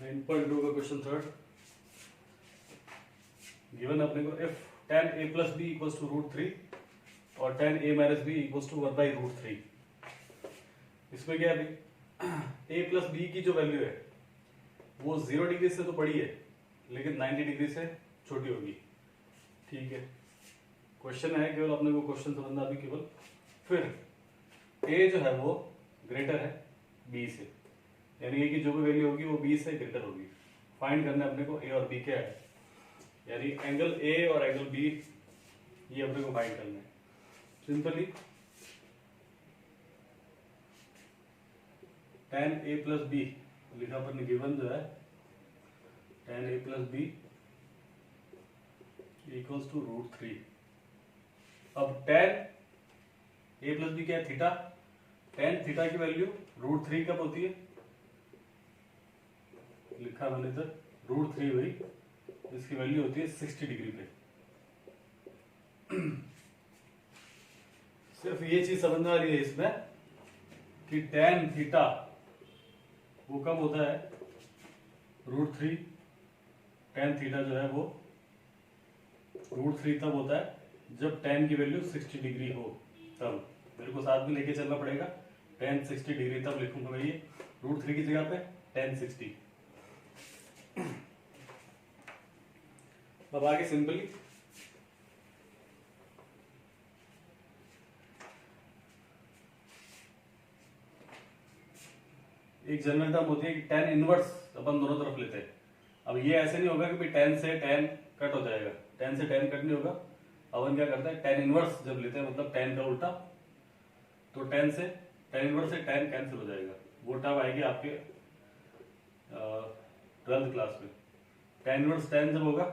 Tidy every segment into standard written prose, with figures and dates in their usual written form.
9.2 का question third given अपने को if tan a plus b equals to √3 और tan a minus b equals to 1/√3। इसमें क्या है भाई, a plus b की जो वैल्यू है वो 0 डिग्री से तो बड़ी है लेकिन 90 डिग्री से छोटी होगी। ठीक है, क्वेश्चन है केवल अपने को क्वेश्चन समझना अभी केवल। फिर a जो है वो ग्रेटर है b से, यानी a की जो भी वैल्यू होगी वो b से ग्रेटर होगी। फाइंड करना है अपने को a और b क्या है, यानी एंगल a और एंगल b ये अपने को फाइंड करना है। Simply tan a plus b लिखा अपन ने, गिवन जो है tan a plus b equals to √3। अब tan a plus b क्या है, थीटा। tan थीटा की वैल्यू √3 कब होती है, लिखा मैंने इधर √3 भाई, इसकी वैल्यू होती है 60 डिग्री पे। सिर्फ ये चीज समझने वाली है इसमें कि tan थीटा वो कब होता है, √3। tan थीटा जो है वो √3 तब होता है जब tan की वैल्यू 60 डिग्री हो। तब मेरे को साथ में लेके चलना पड़ेगा, tan 60 डिग्री तब लिखूंगा मैं ये √3 की जगह पे tan 60। अब आगे सिंपली एक जनरल टर्म होती है कि tan इनवर्स अपन दोनों तरफ लेते हैं। अब ये ऐसे नहीं होगा कि भाई tan से tan कट हो जाएगा, tan से tan कट नहीं होगा। अपन क्या करते हैं, tan इनवर्स जब लेते हैं मतलब tan का उल्टा, तो tan इनवर्स से tan कैंसिल हो जाएगा। वो टर्म आएगी आपके 12th क्लास में। tan इनवर्स tan जब होगा,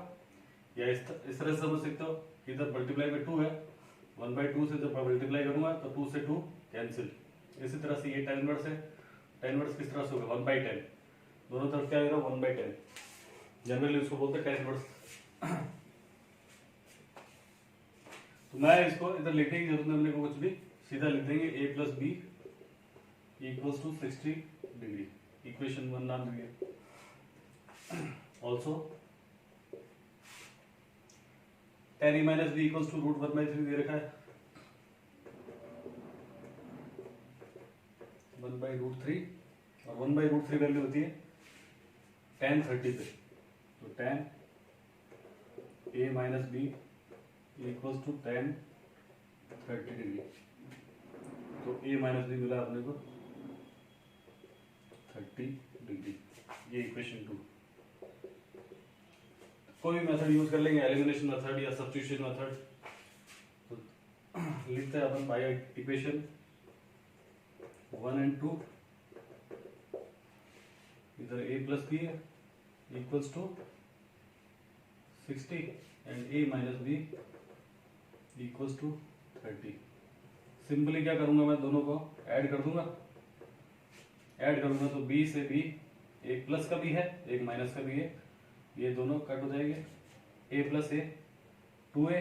या इस तरह से समझ सकते हो, इधर मल्टीप्लाई में 2 है, 1/2 से जब मल्टीप्लाई करूंगा तो 2 से 2 कैंसिल। इसी तरह से ये tan इनवर्स है, tan इनवर्स किस तरह से होगा, 1/10, दोनों तरफ क्या आएगा 1/10। जनरली उसको बोलते हैं tan इनवर्स। तो मैं इसको इधर लिखने की जरूरत नहीं अपने को कुछ भी, सीधा लिख देंगे a plus b equals to 60 degree. Equation 1 नाम दिया। Also tan e minus b equals to √1/3 दे रखा है, 1/√3, और 1/√3 वैल्यू होती है tan 30 पे। तो tan a minus b equals to tan 30 degree. तो a माइनस b मिला अपने को 30 डिग्री। ये इक्वेशन 2। कोई भी मेथड यूज कर लेंगे, एलिमिनेशन मेथड या सब्स्टिट्यूशन मेथड। तो लिखते हैं अपन बाय इक्वेशन 1 and 2, इधर a plus b है equals to 60 and a minus b equals to 30। Simply क्या करूंगा, मैं दोनों को ऐड कर दूंगा। ऐड करूंगा तो b से b, एक प्लस का भी है एक माइनस का भी है, ये दोनों कट हो जाएंगे। a plus a 2a,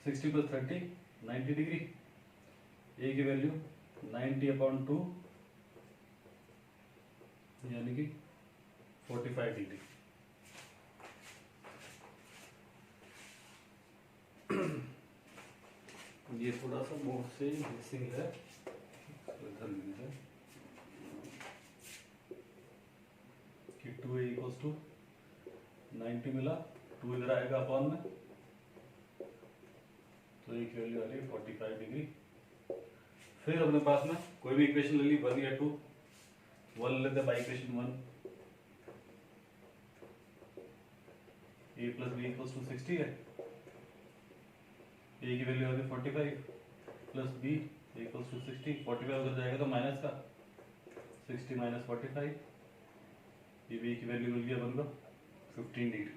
60 plus 30 90 degree. a की वैल्यू 90/2 यानी कि 45 डिग्री। ये थोड़ा सा मोड से मिसिंग है, इधर लिखते हैं कि 2a इक्वल्स टू 90 मिला, 2 इधर आएगा अपॉन में, तो एक वैल्यू आ रही है 45 डिग्री। फिर अपने पास में कोई भी इक्वेशन ले ली, 1 या 2। 1 लेते by equation 1, a plus b equals to 60 है, a की वैल्यू आ गई 45 प्लस b इक्वल्स टू 60। 45 उधर जाएगा तो माइनस का, 60 माइनस 45, ये b की वैल्यू मिल गया अपन को 15 डिग्री।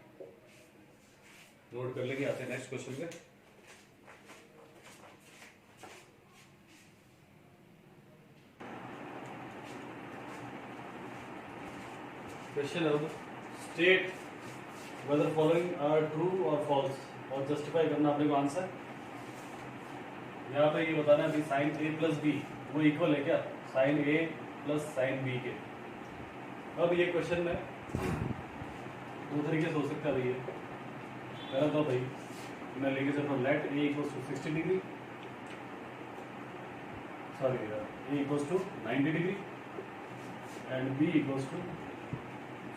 नोट कर लेंगे, आते हैं नेक्स्ट क्वेश्चन पे। क्वेश्चन अब state whether following are true और फॉल्स, और जस्टिफाई करना अपने को आंसर। यहाँ पे ये बताना है साइन a प्लस बी वो इक्वल है क्या sine a plus sine b के। अब ये क्वेश्चन में दो तरीके से हो सकता है भैया। पहला तो भाई मैं लेके चल रहा हूँ let A equals to 60 degree, sorry A equals to 90 degree and B equals to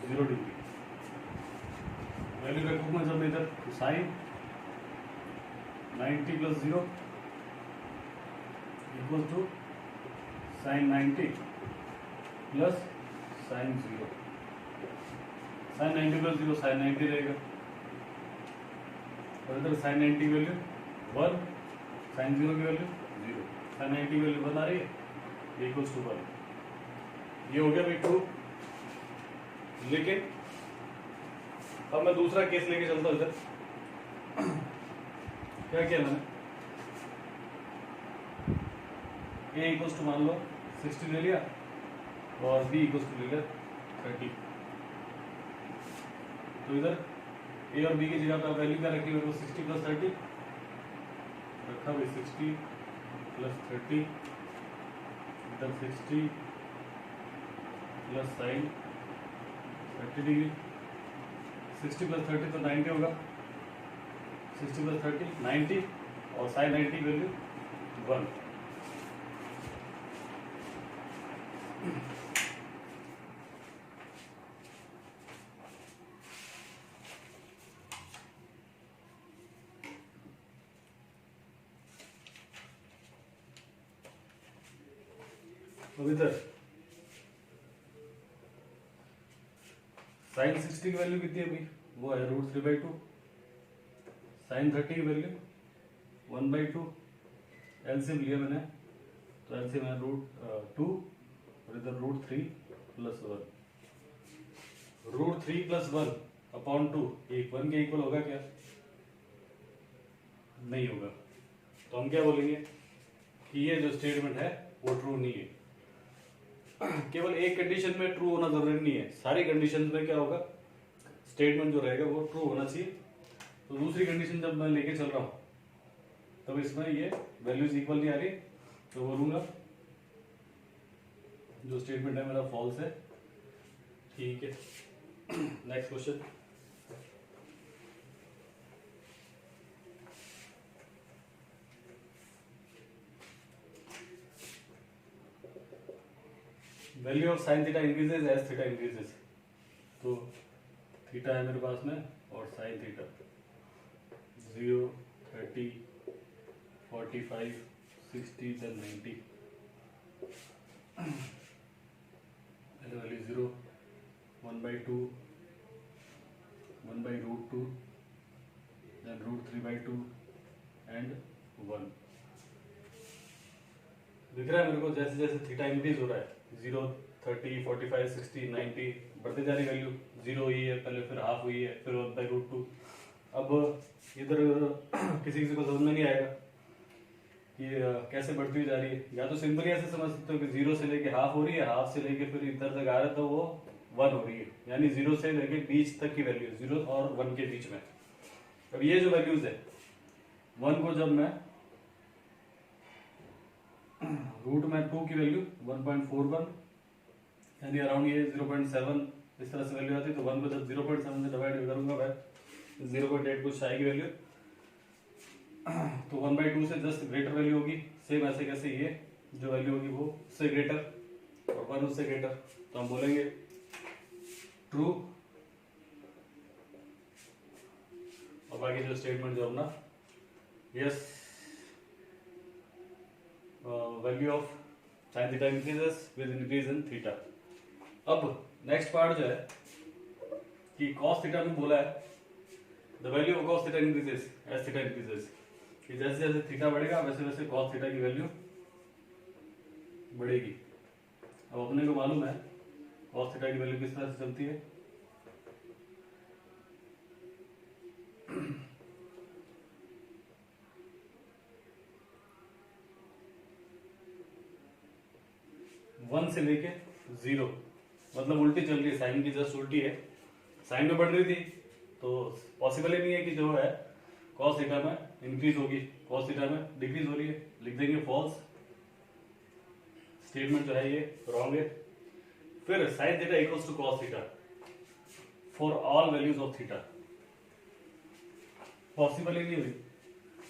0 degree. Value रखूंगा जब इधर sine 90 plus 0 equal to sine 90 plus sine 0। Sine 90 plus 0 sine 90 रहेगा और इधर साइन 90 की वैल्यू 1, साइन 0 की वैल्यू 0। साइन 90 की value 1 आ रही है इक्वल्स टू 1। ये हो गया भाई ट्रू। लेकिन अब मैं दूसरा केस लेके चलता हूं इधर। क्या किया मैंने, ए इक्वल्स टू मान लो 60 ले लिया और बी इक्वल्स टू ले लिया 30। तो इधर ए और बी की जगह पे वैल्यू क्या रखी मेरे को 60 प्लस 30 रखा भाई 60 प्लस 30, इधर 60 प्लस साइन 30 डिग्री। 60 प्लस 30 तो 90 होगा, 60 प्लस 30 90 और साइन 90 की वैल्यू 1। अब इधर साइन 60 की वैल्यू कितनी है भाई, वो है √3/2। साइन 30 की वैल्यू 1/2। एलसीएम लिया मैंने तो एलसीएम है √2 और इधर √3 प्लस 1। √3 प्लस 1 अपॉन 2 एक 1 के इक्वल होगा क्या, नहीं होगा। तो हम क्या बोलेंगे कि ये जो स्टेटमेंट है वो ट्रू नहीं है। केवल एक कंडीशन में ट्रू होना जरूरी नहीं है, सारी कंडीशन में क्या होगा स्टेटमेंट जो रहेगा वो ट्रू होना चाहिए। तो दूसरी कंडीशन जब मैं लेके चल रहा हूं तब इसमें ये वैल्यूज इक्वल नहीं आ रही तो बोलूंगा जो स्टेटमेंट है मेरा फॉल्स है। ठीक है, next question. Value of sine theta increases as theta increases. तो थीटा है मेरे पास में और sine theta 0, 30, 45, 60 then 90। Value 0, 1/2, 1/√2 then √3/2 and 1। दिख रहा है मेरे को जैसे जैसे थीटा इंक्रीज हो रहा है 0, 30, 45, 60, 90 बढ़ते जा रही वैल्यू। 0 हुई है पहले, फिर हाफ हुई है, फिर 1/√2। अब इधर किसी को समझ में नहीं आएगा कि कैसे बढ़ती हुई जा रही है। या तो सिंपली ऐसे समझ सकते हो कि 0 से लेके हाफ हो रही है, हाफ से लेके फिर इधर तक आ रहा है तो वो 1 हो रही है, यानी 0 से लेके बीच तक की वैल्यू 0 और 1 के बीच में। अब ये जो वैल्यूज है 1 को जब मैं रूट में 2 की वैल्यू 1.41 यानी अराउंड ये 0.7 इस तरह से वैल्यू आती है। तो 1 को जब 0.7 से डिवाइड करूंगा मैं 0.8 कुछ आएगी वैल्यू। तो 1/2 से जस्ट ग्रेटर वैल्यू होगी। सेम ऐसे कैसे ये जो वैल्यू होगी वो उससे ग्रेटर और 1 उससे ग्रेटर, तो हम बोलेंगे ट्रू। और बाकी जो स्टेटमेंट जो अपना yes value of sine theta increases with increase in theta. अब नेक्स्ट पार्ट जो है कि कॉस थीटा में बोला है the value of cos theta increases as theta increases, कि जैसे जैसे थीटा बढ़ेगा वैसे वैसे कॉस थीटा की वैल्यू बढ़ेगी। अब अपने को मालूम है कॉस थीटा की वैल्यू किस तरह से चलती है। वन से लेके 0, मतलब उल्टी चल रही है, साइन की जस्ट उल्टी है। साइन में बढ़ रही थी तो पॉसिबल ही नहीं है कि जो है कॉस थीटा में इंक्रीज होगी, कॉस थीटा में डिक्रीज हो रही है। लिख देंगे फॉल्स। स्टेटमेंट जो है ये रॉन्ग है। फिर sine theta equals to cos theta for all values of theta. Possible ही नहीं हुई।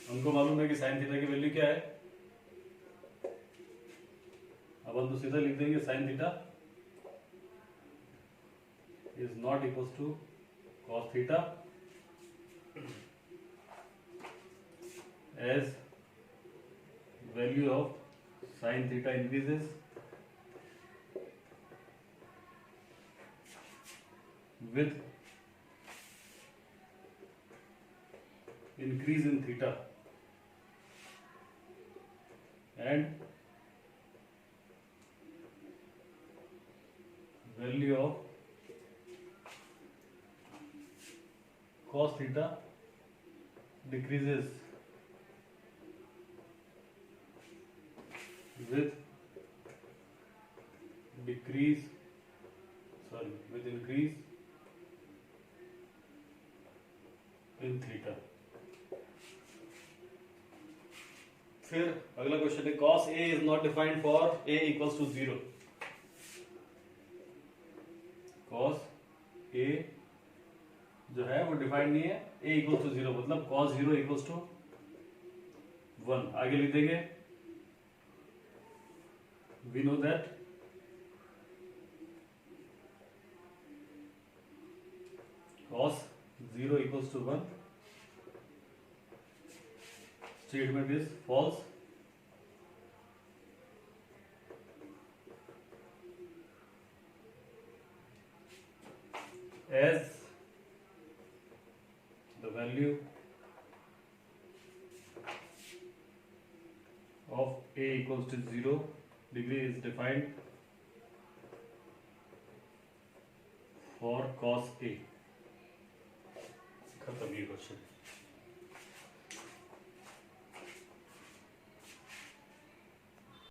हमको मालूम है कि साइन थीटा की वैल्यू क्या है। अब हम तो सीधा लिख देंगे sine theta is not equals to cos theta as value of sin theta increases with increase in theta and value of cos theta decreases with increase in theta। फिर अगला क्वेश्चन है cos A is not defined for A equals to 0। cos A जो है वो defined नहीं है A equals to 0 मतलब cos 0 equals to 1। आगे लिख देंगे we know that cos 0 equals to 1 statement is false as the value of A equals to 0 degree is defined for cos A। खत्म ये क्वेश्चन।